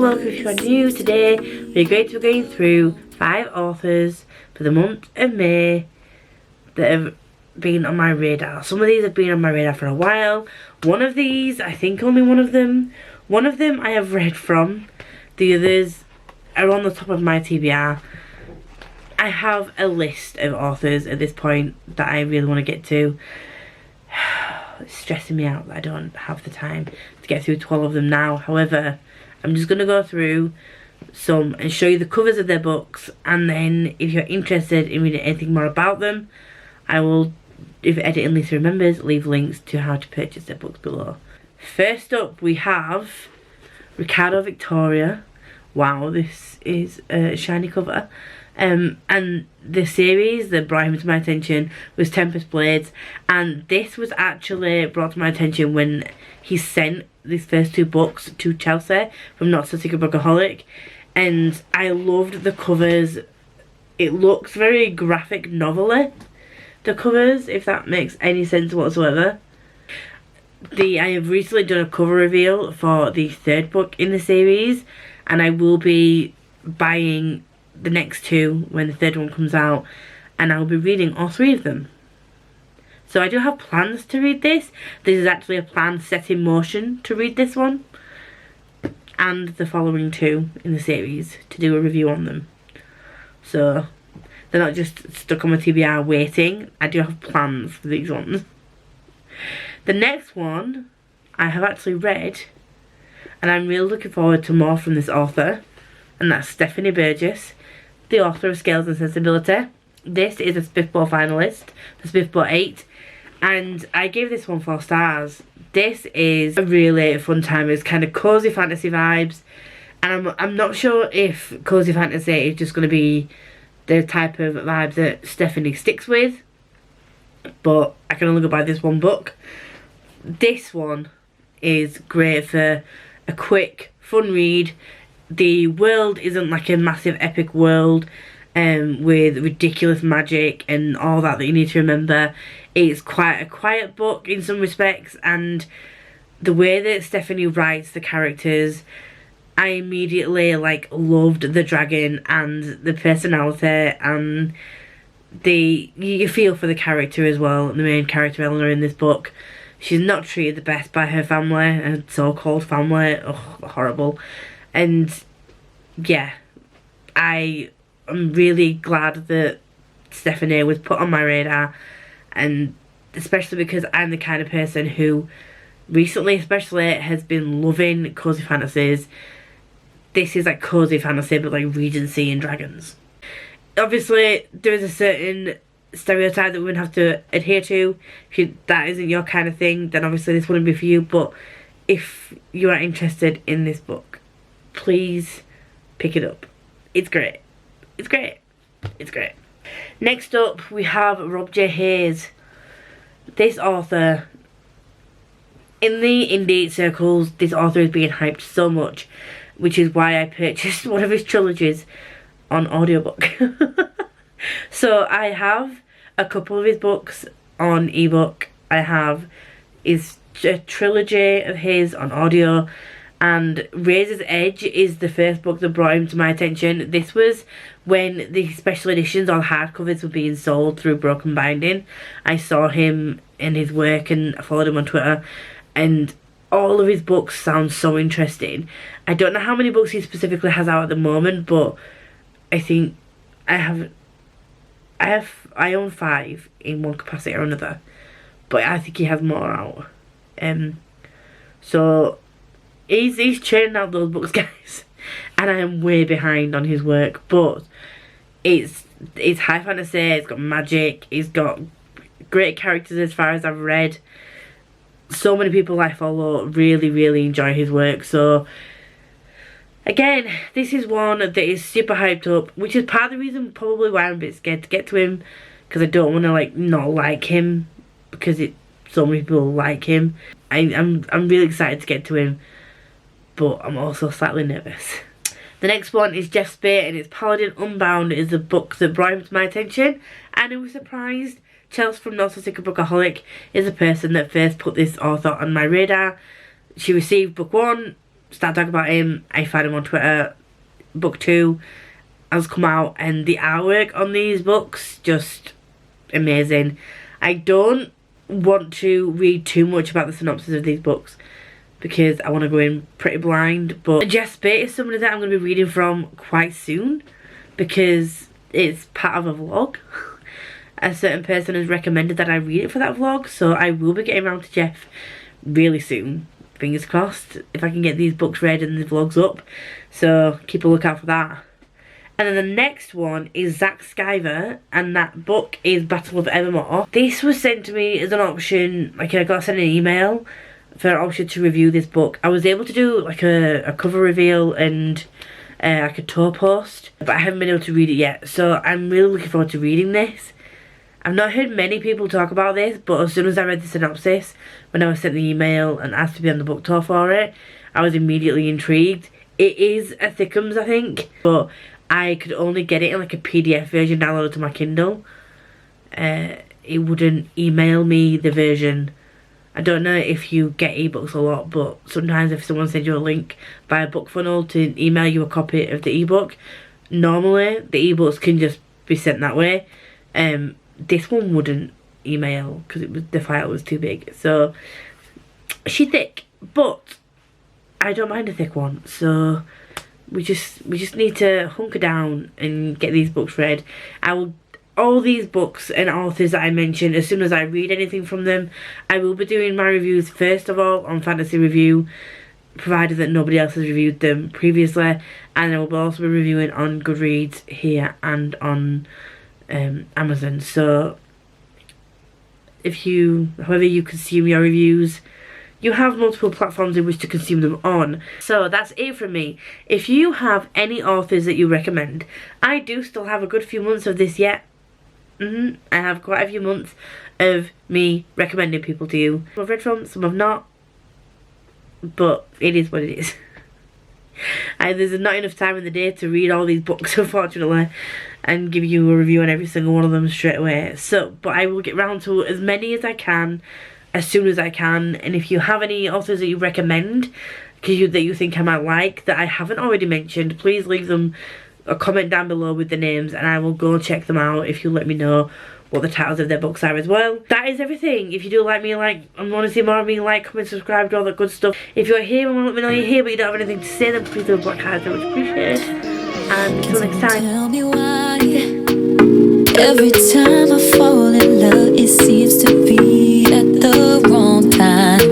welcome if you are new. Today we're going to be going through 5 authors for the month of May that have been on my radar. Some of these have been on my radar for a while. One of these, I think only one of them I have read from. The others are on the top of my TBR. I have a list of authors at this point that I really want to get to. It's stressing me out that I don't have the time to get through 12 of them now. However, I'm just going to go through some and show you the covers of their books, and then if you're interested in reading anything more about them, I will, if Editing Lisa remembers, leave links to how to purchase their books below. First up we have Ricardo Victoria. Wow, this is a shiny cover. And the series that brought him to my attention was Tempest Blades, and this was actually brought to my attention when he sent these first 2 books to Chelsea from Not So Secret Bookaholic, and I loved the covers. It looks very graphic novel-y, the covers, if that makes any sense whatsoever. I have recently done a cover reveal for the 3rd book in the series, and I will be buying the next 2 when the 3rd one comes out, and I'll be reading all 3 of them. So I do have plans to read this. This is actually a plan set in motion to read this one and the following 2 in the series, to do a review on them. So they're not just stuck on my TBR waiting. I do have plans for these ones. The next one I have actually read, and I'm really looking forward to more from this author, and that's Stephanie Burgess, the author of Scales and Sensibility. This is a Scribd finalist for Scribd 8, and I gave this one 4 stars. This is a really fun time. It's kind of cozy fantasy vibes, and I'm not sure if cozy fantasy is just going to be the type of vibe that Stephanie sticks with, but I can only go by this one book. This one is great for a quick, fun read. The world isn't like a massive epic world with ridiculous magic and all that you need to remember. It's quite a quiet book in some respects, and the way that Stephanie writes the characters, I immediately loved the dragon and the personality, and you feel for the character as well, the main character Eleanor in this book. She's not treated the best by her family, her so-called family. Oh, horrible. And yeah, I am really glad that Stephanie was put on my radar, and especially because I'm the kind of person who recently especially has been loving cozy fantasies. This is like cozy fantasy but like Regency and dragons. Obviously there is a certain stereotype that women have to adhere to. If that isn't your kind of thing, then obviously this wouldn't be for you, but if you are interested in this book, please pick it up. It's great. It's great. It's great. Next up we have Rob J. Hayes. This author, in the indie circles, this author is being hyped so much, which is why I purchased one of his trilogies on audiobook. So I have a couple of his books on ebook. I have his trilogy of his on audio, and Razor's Edge is the first book that brought him to my attention. This was when the special editions or hardcovers were being sold through Broken Binding. I saw him and his work, and I followed him on Twitter, and all of his books sound so interesting. I don't know how many books he specifically has out at the moment, but I think I own 5 in one capacity or another, but I think he has more out. So he's churning out those books, guys, and I am way behind on his work, but it's high fantasy, it's got magic, it's got great characters as far as I've read. So many people I follow really enjoy his work, so again, this is one that is super hyped up, which is part of the reason probably why I'm a bit scared to get to him, because I don't want to not like him, because so many people like him. I'm really excited to get to him, but I'm also slightly nervous. The next one is Jeff Spate, and it's Paladin Unbound is the book that brought him to my attention, and I was surprised. Chelsea from Not So Secret Bookaholic is the person that first put this author on my radar. She received book 1, start talking about him. I find him on Twitter. Book 2 has come out, and the artwork on these books, just amazing. I don't want to read too much about the synopsis of these books because I want to go in pretty blind, but Jess Bate is somebody that I'm going to be reading from quite soon because it's part of a vlog. A certain person has recommended that I read it for that vlog, so I will be getting around to Jeff really soon. Fingers crossed, if I can get these books read and the vlogs up, so keep a lookout for that. And then the next one is Zack Skyver, and that book is Battle of Evermore. This was sent to me as an option, like I got sent an email for an option to review this book. I was able to do like a cover reveal and like a tour post, but I haven't been able to read it yet, so I'm really looking forward to reading this. I've not heard many people talk about this, but as soon as I read the synopsis, when I was sent the email and asked to be on the book tour for it, I was immediately intrigued. It is a thickums, I think, but I could only get it in like a PDF version downloaded to my Kindle. It wouldn't email me the version. I don't know if you get ebooks a lot, but sometimes if someone sends you a link via BookFunnel to email you a copy of the ebook, normally the ebooks can just be sent that way. This one wouldn't email because the file was too big, so she's thick, but I don't mind a thick one, so we just need to hunker down and get these books read. All these books and authors that I mentioned, as soon as I read anything from them, I will be doing my reviews first of all on Fantasy Review, provided that nobody else has reviewed them previously, and I will also be reviewing on Goodreads here and on Amazon. So however you consume your reviews, you have multiple platforms in which to consume them on. So that's it from me. If you have any authors that you recommend, I do still have a good few months of this yet. I have quite a few months of me recommending people to you. Some I've read from, some I've not, but it is what it is. There's not enough time in the day to read all these books, unfortunately, and give you a review on every single one of them straight away. So, but I will get round to as many as I can, as soon as I can. And if you have any authors that you recommend, that you think I might like, that I haven't already mentioned, please leave them a comment down below with the names, and I will go check them out if you let me know what the titles of their books are as well. That is everything. If you do like me and want to see more of me, like, comment, subscribe, do all that good stuff. If you're here and want to let me know you're here but you don't have anything to say, then please do a black heart, I much appreciate it. And until next time. Tell me why every time I fall in